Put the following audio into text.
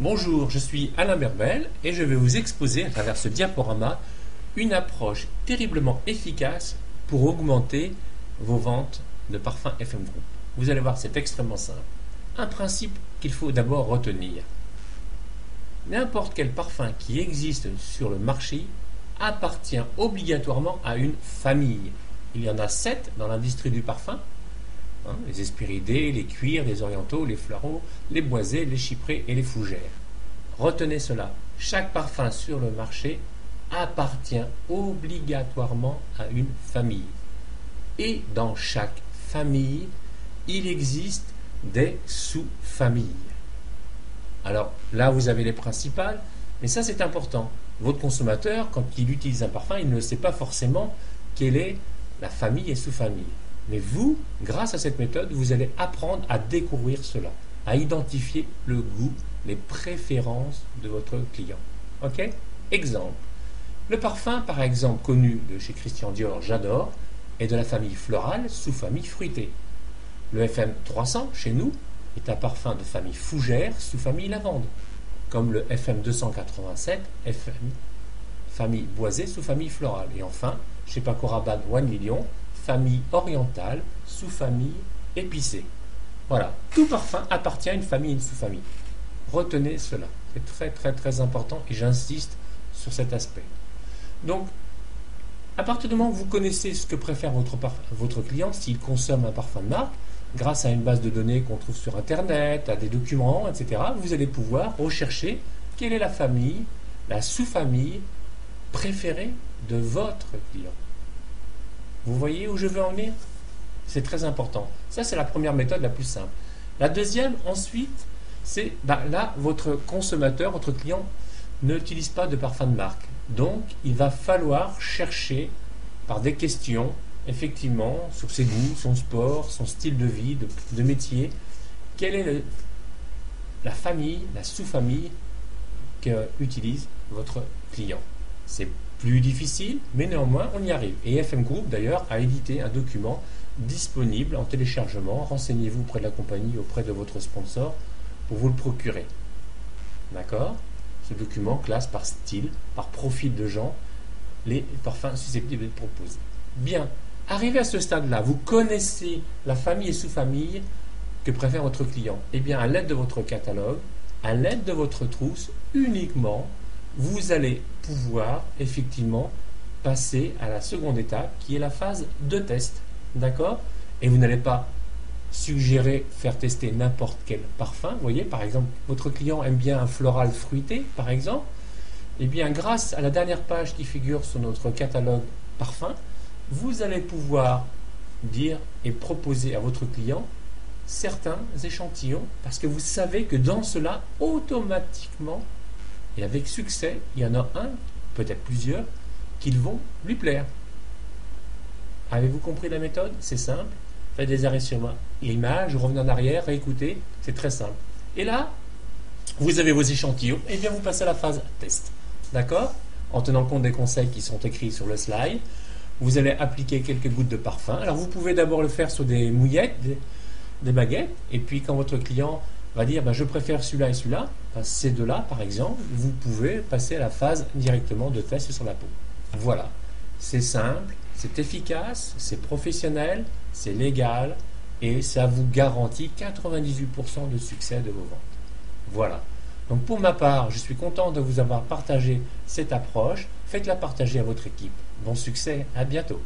Bonjour, je suis Alain Berbel et je vais vous exposer à travers ce diaporama une approche terriblement efficace pour augmenter vos ventes de parfums FM Group. Vous allez voir, c'est extrêmement simple. Un principe qu'il faut d'abord retenir. N'importe quel parfum qui existe sur le marché appartient obligatoirement à une famille. Il y en a 7 dans l'industrie du parfum. Les Hespéridés, les cuirs, les orientaux, les fleuraux, les boisés, les chyprés et les fougères. Retenez cela, chaque parfum sur le marché appartient obligatoirement à une famille. Et dans chaque famille, il existe des sous-familles. Alors là, vous avez les principales, mais ça c'est important. Votre consommateur, quand il utilise un parfum, il ne sait pas forcément quelle est la famille et sous-famille. Mais vous, grâce à cette méthode, vous allez apprendre à découvrir cela, à identifier le goût, les préférences de votre client. Ok? Exemple. Le parfum, par exemple, connu de chez Christian Dior, J'adore, est de la famille florale, sous-famille fruitée. Le FM 300, chez nous, est un parfum de famille fougère, sous-famille lavande. Comme le FM 287, famille boisée, sous-famille florale. Et enfin, chez Paco Rabanne 1 million, famille orientale, sous-famille épicée. Voilà, tout parfum appartient à une famille et une sous-famille. Retenez cela, c'est très très très important et j'insiste sur cet aspect. Donc, à partir du moment où vous connaissez ce que préfère votre client, s'il consomme un parfum de marque, grâce à une base de données qu'on trouve sur Internet, à des documents, etc., vous allez pouvoir rechercher quelle est la famille, la sous-famille préférée de votre client. Vous voyez où je veux en venir? C'est très important. Ça, c'est la première méthode la plus simple. La deuxième, ensuite, c'est là, votre consommateur, votre client n'utilise pas de parfum de marque. Donc, il va falloir chercher par des questions, effectivement, sur ses goûts, son sport, son style de vie, de métier, quelle est la famille, la sous-famille qu'utilise votre client. C'est plus difficile, mais néanmoins, on y arrive. Et FM Group, d'ailleurs, a édité un document disponible en téléchargement. Renseignez-vous auprès de la compagnie, auprès de votre sponsor, pour vous le procurer. D'accord? Ce document classe par style, par profil de gens, les parfums susceptibles d'être proposés. Bien, arrivé à ce stade-là, vous connaissez la famille et sous-famille que préfère votre client. Eh bien, à l'aide de votre catalogue, à l'aide de votre trousse, uniquement, vous allez pouvoir effectivement passer à la seconde étape qui est la phase de test. D'accord? Et vous n'allez pas suggérer faire tester n'importe quel parfum. Vous voyez, par exemple, votre client aime bien un floral fruité, par exemple. Eh bien, grâce à la dernière page qui figure sur notre catalogue parfum, vous allez pouvoir dire et proposer à votre client certains échantillons parce que vous savez que dans cela, automatiquement, et avec succès, il y en a un, peut-être plusieurs, qui vont lui plaire. Avez-vous compris la méthode? C'est simple. Faites des arrêts sur l'image, revenez en arrière, réécoutez, c'est très simple. Et là, vous avez vos échantillons, et bien vous passez à la phase test. D'accord? En tenant compte des conseils qui sont écrits sur le slide, vous allez appliquer quelques gouttes de parfum. Alors vous pouvez d'abord le faire sur des mouillettes, des baguettes, et puis quand votre client va dire je préfère celui-là et celui-là, ces deux-là par exemple, vous pouvez passer à la phase directement de test sur la peau. Voilà, c'est simple, c'est efficace, c'est professionnel, c'est légal et ça vous garantit 98% de succès de vos ventes. Voilà. Donc pour ma part, je suis content de vous avoir partagé cette approche. Faites-la partager à votre équipe. Bon succès, à bientôt.